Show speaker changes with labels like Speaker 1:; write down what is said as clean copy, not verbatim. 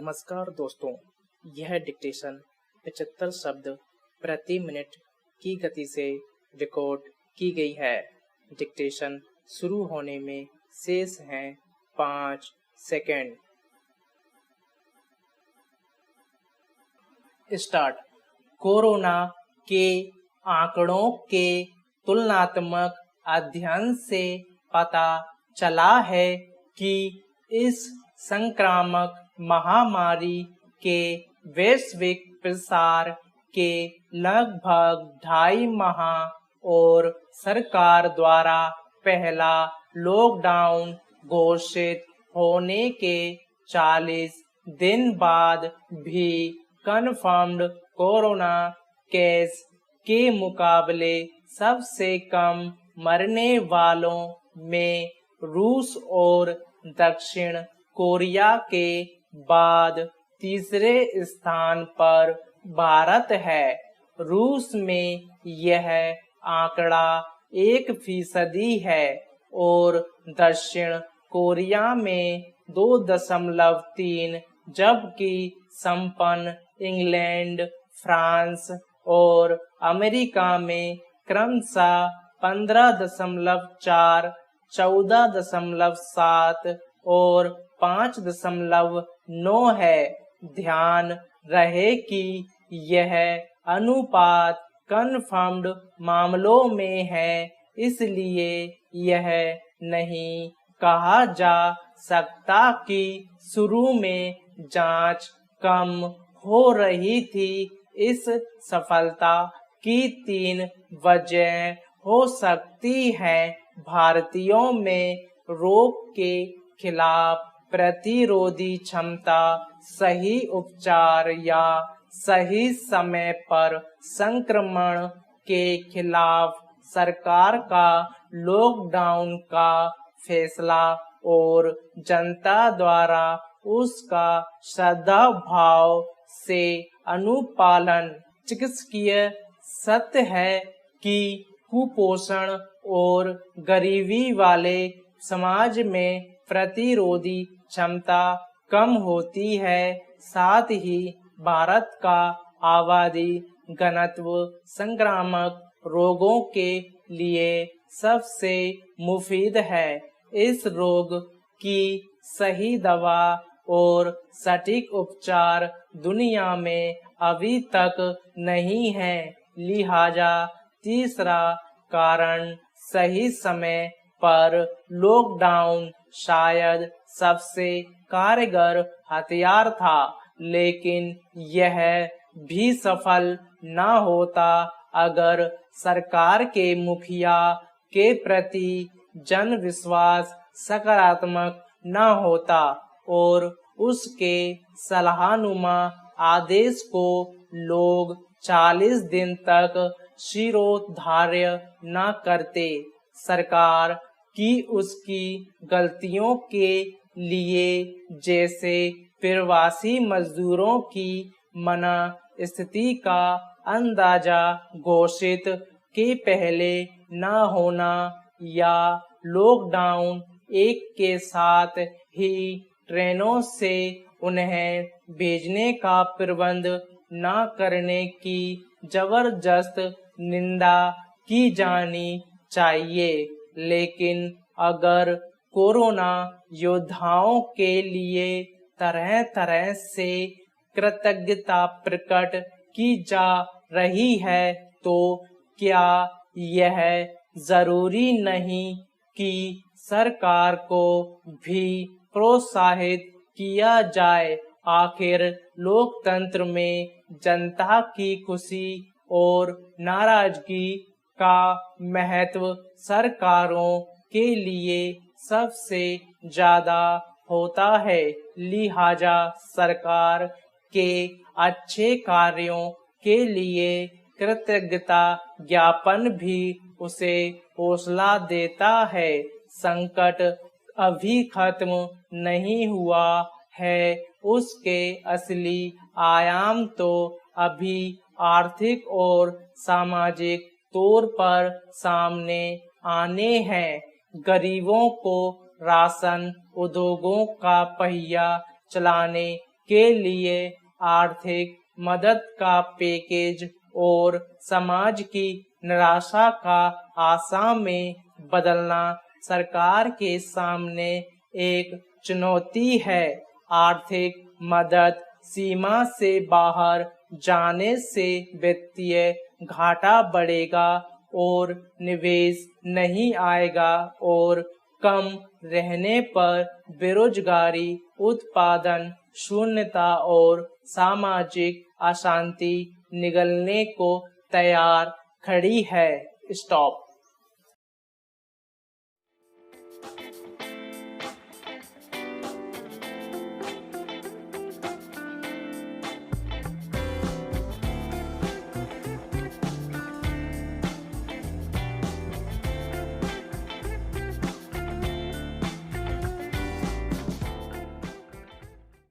Speaker 1: नमस्कार दोस्तों, यह डिक्टेशन 75 शब्द प्रति मिनट की गति से रिकॉर्ड की गई है। डिक्टेशन शुरू होने में शेष हैं 5 सेकेंड। स्टार्ट। कोरोना के आंकड़ों के तुलनात्मक अध्ययन से पता चला है कि इस संक्रामक महामारी के वैश्विक प्रसार के लगभग 2.5 माह और सरकार द्वारा पहला लॉकडाउन घोषित होने के 40 दिन बाद भी कन्फर्म्ड कोरोना केस के मुकाबले सबसे कम मरने वालों में रूस और दक्षिण कोरिया के बाद तीसरे स्थान पर भारत है। रूस में यह आंकड़ा 1% है और दक्षिण कोरिया में 2.3, जबकि संपन्न इंग्लैंड, फ्रांस और अमेरिका में क्रमशः 15.4, 14.7 और 5.9 है। ध्यान रहे कि यह अनुपात कन्फर्म्ड मामलों में है, इसलिए यह नहीं कहा जा सकता कि शुरू में जांच कम हो रही थी। इस सफलता की 3 वजह हो सकती हैं: भारतीयों में रोग के खिलाफ प्रतिरोधी क्षमता, सही उपचार या सही समय पर संक्रमण के खिलाफ सरकार का लॉकडाउन का फैसला और जनता द्वारा उसका श्रद्धा भाव से अनुपालन। चिकित्सकीय सत्य है कि कुपोषण और गरीबी वाले समाज में प्रतिरोधी क्षमता कम होती है। साथ ही भारत का आबादी घनत्व संक्रामक रोगों के लिए सबसे मुफीद है। इस रोग की सही दवा और सटीक उपचार दुनिया में अभी तक नहीं है। लिहाजा तीसरा कारण सही समय पर लॉकडाउन शायद सबसे कारगर हथियार था, लेकिन यह भी सफल न होता अगर सरकार के मुखिया के प्रति जन विश्वास सकारात्मक न होता और उसके सलाहनुमा आदेश को लोग 40 दिन तक शिरोधार्य न करते। सरकार की उसकी गलतियों के लिए, जैसे प्रवासी मजदूरों की मना स्थिति का अंदाजा घोषित के पहले न होना या लॉकडाउन एक के साथ ही ट्रेनों से उन्हें भेजने का प्रबंध न करने की जबरदस्त निंदा की जानी चाहिए। लेकिन अगर कोरोना योद्धाओं के लिए तरह तरह से कृतज्ञता प्रकट की जा रही है, तो क्या यह जरूरी नहीं कि सरकार को भी प्रोत्साहित किया जाए? आखिर लोकतंत्र में जनता की खुशी और नाराजगी का महत्व सरकारों के लिए सबसे ज्यादा होता है। लिहाजा सरकार के अच्छे कार्यों के लिए कृतज्ञता ज्ञापन भी उसे हौसला देता है। संकट अभी खत्म नहीं हुआ है, उसके असली आयाम तो अभी आर्थिक और सामाजिक तौर पर सामने आने हैं। गरीबों को राशन, उद्योगों का पहिया चलाने के लिए आर्थिक मदद का पैकेज और समाज की निराशा का आशा में बदलना सरकार के सामने एक चुनौती है। आर्थिक मदद सीमा से बाहर जाने से वित्तीय घाटा बढ़ेगा और निवेश नहीं आएगा और कम रहने पर बेरोजगारी, उत्पादन शून्यता और सामाजिक अशांति निगलने को तैयार खड़ी है। स्टॉप।